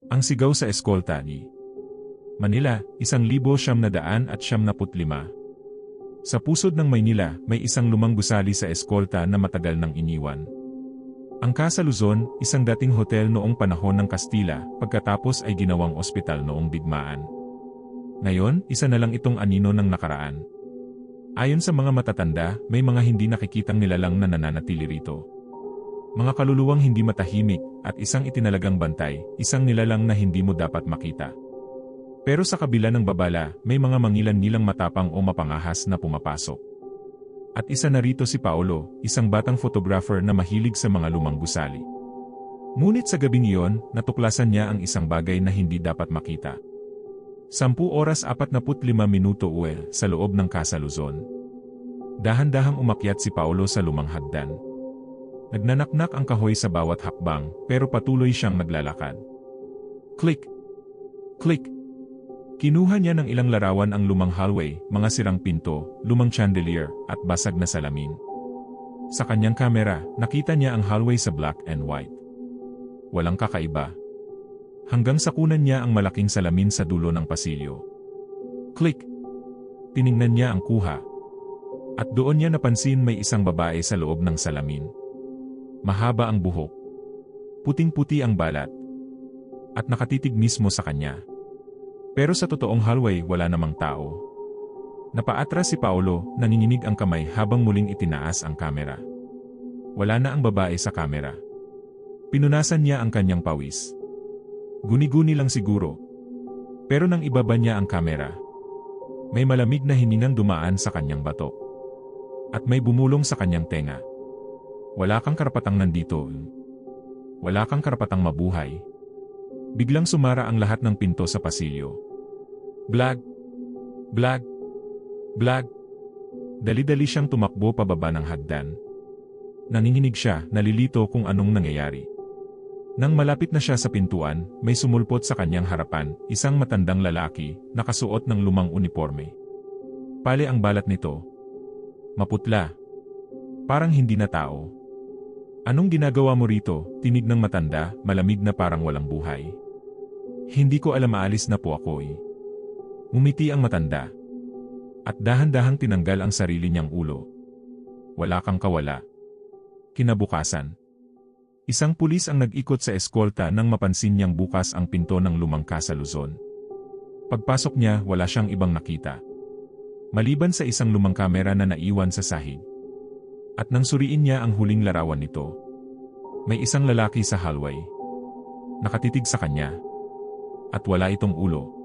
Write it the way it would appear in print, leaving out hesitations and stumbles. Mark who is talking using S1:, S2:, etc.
S1: Ang sigaw sa eskolta ni Manila, 1,975. Sa pusod ng Maynila, may isang lumang gusali sa eskolta na matagal nang iniwan. Ang Casa Luzon, isang dating hotel noong panahon ng Kastila, pagkatapos ay ginawang ospital noong digmaan. Ngayon, isa na lang itong anino ng nakaraan. Ayon sa mga matatanda, may mga hindi nakikitang nilalang na nananatili rito. Mga kaluluwang hindi matahimik, at isang itinalagang bantay, isang nilalang na hindi mo dapat makita. Pero sa kabila ng babala, may mga mangilan-nilang matapang o mapangahas na pumapasok. At isa na rito si Paolo, isang batang photographer na mahilig sa mga lumang gusali. Ngunit sa gabing iyon, natuklasan niya ang isang bagay na hindi dapat makita. 10:45 UL sa loob ng Casa Luzon. Dahan-dahang umakyat si Paolo sa lumang hagdan. Nagnanaknak ang kahoy sa bawat hakbang, pero patuloy siyang naglalakad. Click! Click! Kinuha niya ng ilang larawan ang lumang hallway, mga sirang pinto, lumang chandelier, at basag na salamin. Sa kanyang kamera, nakita niya ang hallway sa black and white. Walang kakaiba. Hanggang sakunan niya ang malaking salamin sa dulo ng pasilyo. Click! Tiningnan niya ang kuha. At doon niya napansin may isang babae sa loob ng salamin. Mahaba ang buhok. Puting-puti ang balat. At nakatitig mismo sa kanya. Pero sa totoong hallway wala namang tao. Napaatras si Paolo, nanginginig ang kamay habang muling itinaas ang kamera. Wala na ang babae sa kamera. Pinunasan niya ang kanyang pawis. Guni-guni lang siguro. Pero nang ibaba niya ang kamera, may malamig na hiningang dumaan sa kanyang bato. At may bumulong sa kanyang tenga. Wala kang karapatang nandito. Wala kang karapatang mabuhay. Biglang sumara ang lahat ng pinto sa pasilyo. Blag! Blag! Blag! Dali-dali siyang tumakbo pababa ng hagdan. Nanginginig siya, nalilito kung anong nangyayari. Nang malapit na siya sa pintuan, may sumulpot sa kanyang harapan, isang matandang lalaki, nakasuot ng lumang uniforme. Pale ang balat nito. Maputla. Parang hindi na tao. Anong ginagawa mo rito? Tinig ng matanda, malamig na parang walang buhay. Hindi ko alam, aalis na po ako . Ngumiti ang matanda. At dahan-dahang tinanggal ang sarili niyang ulo. Wala kang kawala. Kinabukasan. Isang pulis ang nag-ikot sa eskolta nang mapansin niyang bukas ang pinto ng lumang Casa Luzon. Pagpasok niya, wala siyang ibang nakita. Maliban sa isang lumang kamera na naiwan sa sahig. At nang suriin niya ang huling larawan nito, may isang lalaki sa hallway. Nakatitig sa kanya. At wala itong ulo.